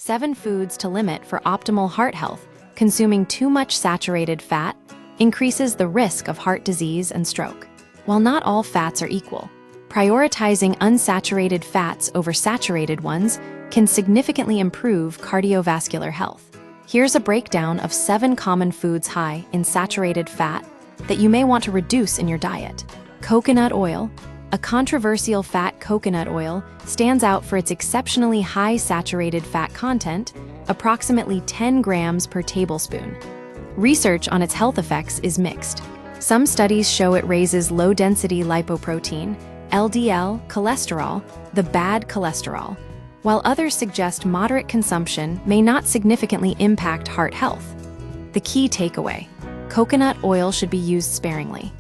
7 foods to limit for optimal heart health. Consuming too much saturated fat increases the risk of heart disease and stroke. While not all fats are equal, prioritizing unsaturated fats over saturated ones can significantly improve cardiovascular health. Here's a breakdown of 7 common foods high in saturated fat that you may want to reduce in your diet. Coconut oil. A controversial fat, coconut oil stands out for its exceptionally high saturated fat content, approximately 10 grams per tablespoon. Research on its health effects is mixed. Some studies show it raises low-density lipoprotein, LDL, cholesterol, the bad cholesterol, while others suggest moderate consumption may not significantly impact heart health. The key takeaway: coconut oil should be used sparingly.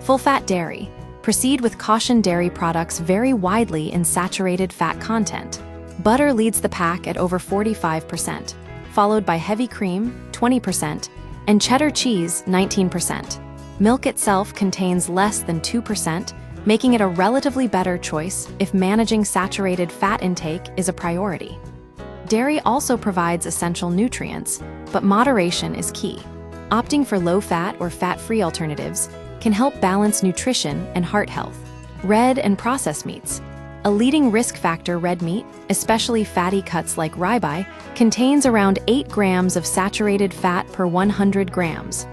Full-fat dairy. Proceed with caution. Dairy products vary widely in saturated fat content. Butter leads the pack at over 45%, followed by heavy cream, 20%, and cheddar cheese, 19%. Milk itself contains less than 2%, making it a relatively better choice if managing saturated fat intake is a priority. Dairy also provides essential nutrients, but moderation is key. Opting for low-fat or fat-free alternatives can help balance nutrition and heart health. Red and processed meats. A leading risk factor, red meat, especially fatty cuts like ribeye, contains around 8 grams of saturated fat per 100 grams.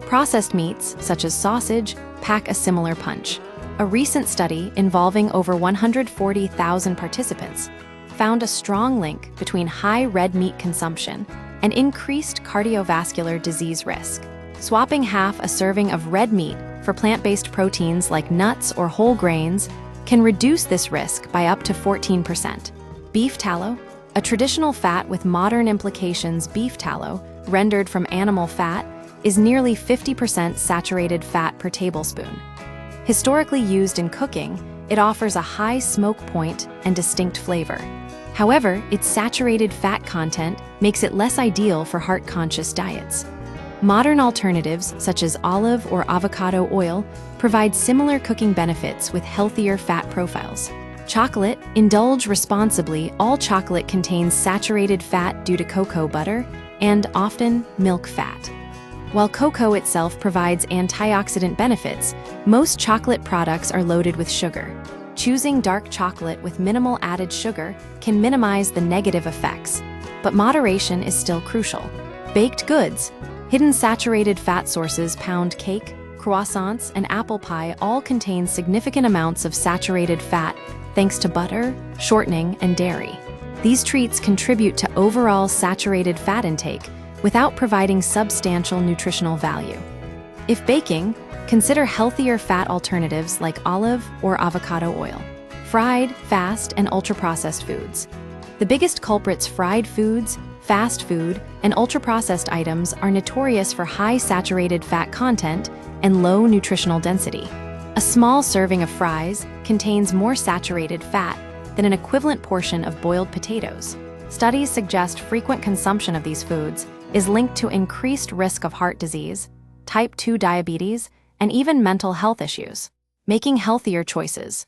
Processed meats, such as sausage, pack a similar punch. A recent study involving over 140,000 participants found a strong link between high red meat consumption and increased cardiovascular disease risk. Swapping half a serving of red meat for plant-based proteins like nuts or whole grains can reduce this risk by up to 14%. Beef tallow. A traditional fat with modern implications, beef tallow, rendered from animal fat, is nearly 50% saturated fat per tablespoon. Historically used in cooking, it offers a high smoke point and distinct flavor. However, its saturated fat content makes it less ideal for heart-conscious diets. Modern alternatives, such as olive or avocado oil, provide similar cooking benefits with healthier fat profiles. Chocolate. Indulge responsibly. All chocolate contains saturated fat due to cocoa butter and, often, milk fat. While cocoa itself provides antioxidant benefits, most chocolate products are loaded with sugar. Choosing dark chocolate with minimal added sugar can minimize the negative effects, but moderation is still crucial. Baked goods. Hidden saturated fat sources, pound cake, croissants, and apple pie all contain significant amounts of saturated fat thanks to butter, shortening, and dairy. These treats contribute to overall saturated fat intake without providing substantial nutritional value. If baking, consider healthier fat alternatives like olive or avocado oil. Fried, fast, and ultra-processed foods. The biggest culprits: fried foods, fast food, and ultra-processed items are notorious for high saturated fat content and low nutritional density. A small serving of fries contains more saturated fat than an equivalent portion of boiled potatoes. Studies suggest frequent consumption of these foods is linked to increased risk of heart disease, type 2 diabetes, and even mental health issues. Making healthier choices.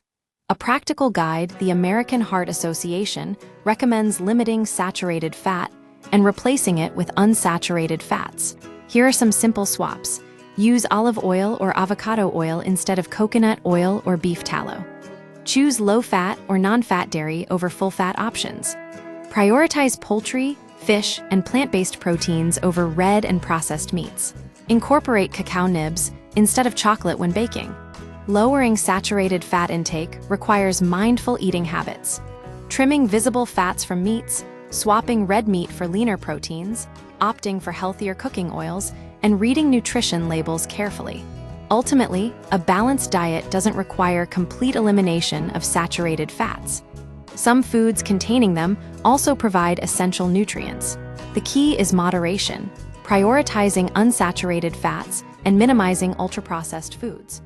A practical guide, the American Heart Association recommends limiting saturated fat and replacing it with unsaturated fats. Here are some simple swaps. Use olive oil or avocado oil instead of coconut oil or beef tallow. Choose low-fat or non-fat dairy over full-fat options. Prioritize poultry, fish, and plant-based proteins over red and processed meats. Incorporate cacao nibs instead of chocolate when baking. Lowering saturated fat intake requires mindful eating habits. Trimming visible fats from meats, swapping red meat for leaner proteins, opting for healthier cooking oils, and reading nutrition labels carefully. Ultimately, a balanced diet doesn't require complete elimination of saturated fats. Some foods containing them also provide essential nutrients. The key is moderation, prioritizing unsaturated fats and minimizing ultra-processed foods.